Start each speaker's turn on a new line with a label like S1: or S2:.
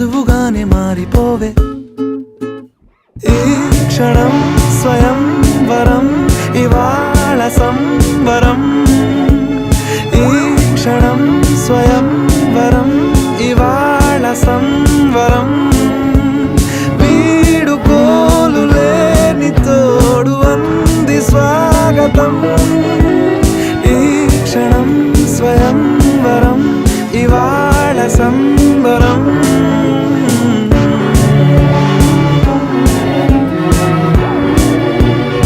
S1: నువ్వుగానే మారిపోవే ఈ క్షణం స్వయం వరం ఇవాళ సంవరం ఈ క్షణం స్వయం వరం ఇవాళ సంవరం వీడుకోలు లేని తోడు అంది స్వాగతం ఈ క్షణం స్వయం వరం ఇవాళ